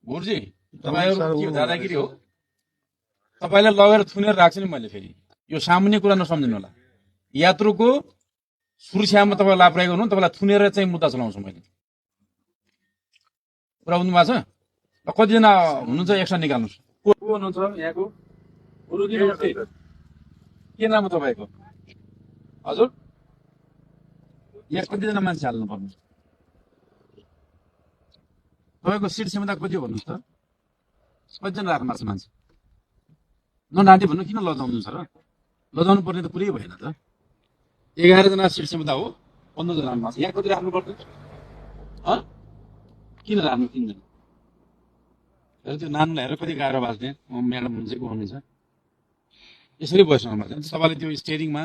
गुरुजी तपाईहरु के दादागिरी हो तपाईलाई लगेर थुनेर राख्छ नि मैले फेरि यो सामान्य कुरा नसम्झिनु होला यात्रुको सुरक्षामा तपाईले लापरवाही गर्नु तपाईलाई थुनेर चाहिँ मुद्दा चलाउँछु मैले कुरा बुझ्नु भएको छ कतिजना हुनुहुन्छ एक्स्ट्रा निकाल्नुस् को हुनुहुन्छ यहाँको गुरुजी नमस्ते के नाम हो तपाईको हजुर यहाँ कतिजना मान्छे हाल्नु पर्ने तपाईको सिट क्षमता कति हो भन्नुस् त कतिजना राख्नु पर्छ मान्छे नडाँटे भन्नु किन लजाउनु छ र लजाउनु पर्ने त पुरै भएन त 11 जना सिट क्षमता हो 15 जना मान्छे यहाँ कति राख्नु पर्छ किन राख्नु 3 जना त्यो नानीलाई हेरेर कति गाह्रो बाँच्ने म्याडम हुन्छ को हुनुहुन्छ यसरी बस्नु पर्छ तपाईले त्यो स्टियरिङमा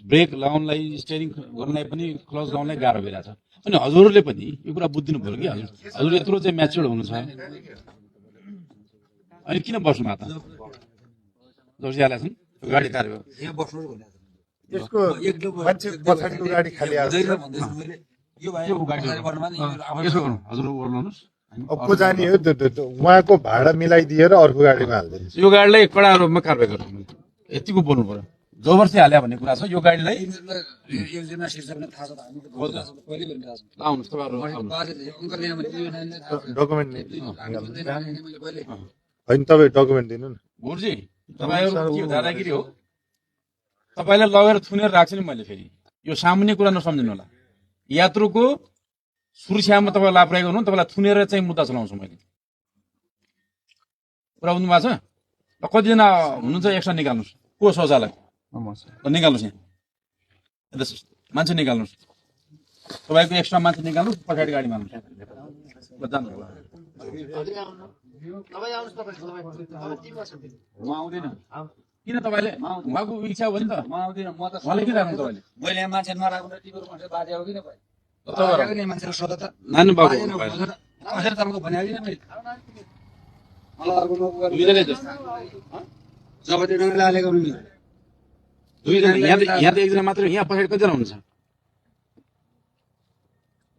ब्रेक लाउनलाई स्टियरिङ गर्नलाई पनि क्लच लाउनलाई गाह्रो भइरहेछ अनि हजुरले पनि यो कुरा बुझ्दिनु पर्यो कि हजुर यत्रो चाहिँ म्याच्योर्ड हुनु छ अनि किन बस्नु भएको त जर्सी हालेछ नि गाडी कार्य यहाँ बस्नु भनेको यसको मान्छे पछाडिको गाडी खाली आछ यो भाइ गाडी गर्नुमा नि यसो गर्नु हजुर बोल्नुहोस् को जाने हो उहाँको भाडा मिलाइदिएर अर्को गाडीमा हाल्दिन्छ यो गाडीलाई कडा रूपमा कारबाही गर्नु यतिको बोल्नु पर्यो जबरजस्ती हाल्या भन्ने कुरा छ यो गाडीलाई एकजना शीर्षकले थाहा छ पहिले पनि थाहा छ आउनुहोस् तपाईहरु डकुमेन्ट होइन तपाईँ डकुमेन्ट दिनु न गुरुजी तपाईहरु के दादागिरी हो तपाईलाई लगेर थुनेर राख्छ नि मैले फेरि यो सामान्य कुरा नसम्झिनु होला यात्रुको सुरक्षामा तपाईले लापरवाही गर्नु तपाईलाई थुनेर चाहिँ मुद्दा चलाउँछु मैले कुरा बुझ्नु भएको छ कतिजना हुनुहुन्छ एक्स्ट्रा निकाल्नुस् को शौचालय निकाल्नुहोस् यहाँ मान्छे निकाल्नुहोस् तपाईँको एक्स्ट्रा मान्छे निकाल्नुहोस् पछाडि गाडीमा आउँदैन किन तपाईँले उहाँको इच्छा हो नि त उहाँले किन राख्नु तपाईँले मैले यहाँ मान्छे नराख्नु टिपर मान्छे बाजे हो किन भयो मान्छेको सोध त नानु बाबु कसरी तपाईँको भने होइन मैले दुईजना जब त्यो रङ्गले हालेको नि दुईजना यहाँ त एकजना मात्र यहाँ पछाडि कतिजना हुन्छ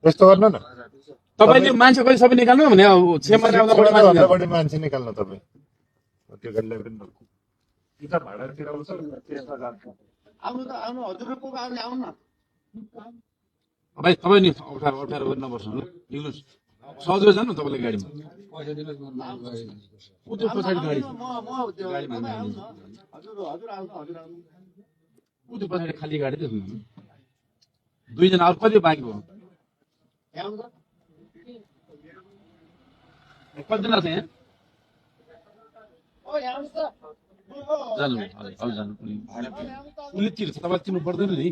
यस्तो गर्नु न तपाईँले मान्छे कति सबै निकाल्नु भने बढी मान्छे निकाल्नु तपाईँ त्यो गाडीलाई पनि भाडातिर आउँछ आउनु त आउनु हजुरको गाडीले आउनु न भाइ तपाईँ नि अप्ठ्यारो गरेर नबस्नु ल निक्ल्नुहोस् सजिलो जानु तपाईँले गाडीमा उतो पछाडि गाडी उतो पछाडि खाली गाडी त दुईजना अरू कति बाँकी भयो कतिजना छ यहाँ जानु हजुर जानु उसले तिर्छ तपाईँ तिर्नु पर्दैन नि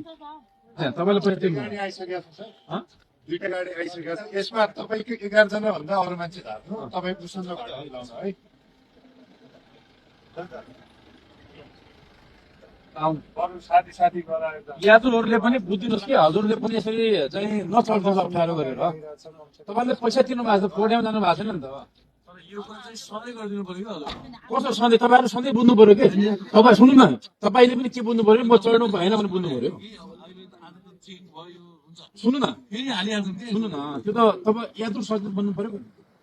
तपाईँले पनि तिर्नु दुईटा गाडी आइसकेको छ यसमा तपाईँको 11 जना भन्दा अरू मान्छे झार्नु तपाईँ पुसँग मिलाउनु है साथी यात्रुहरूले पनि बुझिदिनुहोस् कि हजुरले पनि यसरी चाहिँ नचल्छ अप्ठ्यारो गरेर तपाईँले पैसा तिर्नु भएको छ पोडियम जानु भएको छैन नि त कस्तो सधैँ तपाईँहरू सधैँ बुझ्नु पर्यो कि तपाईँ सुन्नु न तपाईँले पनि के बुझ्नु पर्यो म चढ्नु भएन भने बुझ्नु पर्यो सुन्नु न सुन्नु न त्यो त तपाईँ यात्रु सचेत बन्नु पर्यो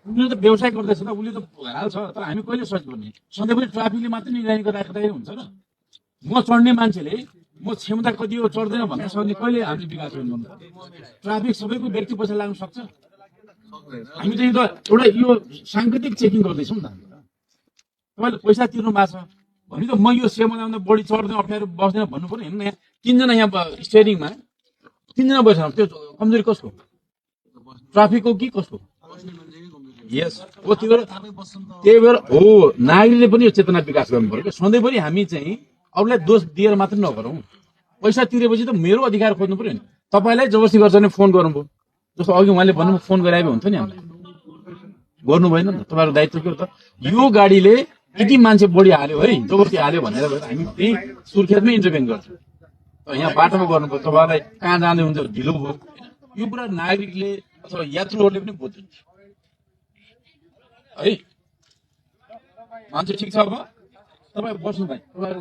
उसले त व्यवसाय गर्दैछ त उसले त हाल्छ तर हामी कहिले सचेत गर्ने सधैँ पनि ट्राफिकले मात्रै निगरानी गरिराख्दाखेरि हुन्छ र म चढ्ने मान्छेले म क्षमता कति हो चढ्दैन भन्न सक्ने कहिले हामीले विकास गर्नु ट्राफिक सबैको व्यक्ति पैसा लाग्न सक्छ हामी त एउटा यो साङ्केतिक चेकिङ गर्दैछौँ नि त तपाईँले पैसा तिर्नु भएको छ भने त म यो सेवामा आउँदा बढी चढ्दैन अप्ठ्यारो बस्दैन भन्नु पर्यो हेर्नु न यहाँ 3 जना यहाँ स्टियरिङमा 3 जना बस्छ त्यो कमजोरी कसको ट्राफिकको कि कसको यस हो त्यही भएर हो नागरिकले पनि यो चेतना विकास गर्नु पर्यो सधैँ पनि हामी चाहिँ अरूलाई दोष दिएर मात्रै नगरौँ पैसा तिरेपछि त मेरो अधिकार खोज्नु पर्यो नि तपाईँलाई जबरजस्ती गर्छ भने फोन गर्नुभयो जस्तो अघि उहाँले भन्नु फोन गराए हुन्थ्यो नि हामीलाई गर्नु भएन नि त तपाईँहरूको दायित्व के हो त यो गाडीले यति मान्छे बढी हाल्यो है जबरजस्ती हाल्यो भनेर हामी त्यही सुर्खेतमै इन्टरभेन गर्छौँ यहाँ बाटोमा गर्नुपर्छ तपाईँलाई कहाँ जाँदै हुन्छ ढिलो भयो यो कुरा नागरिकले अथवा यात्रुहरूले पनि बुझ्छ है मान्छे ठिक छ अब तपाईँ बस्नु भाइ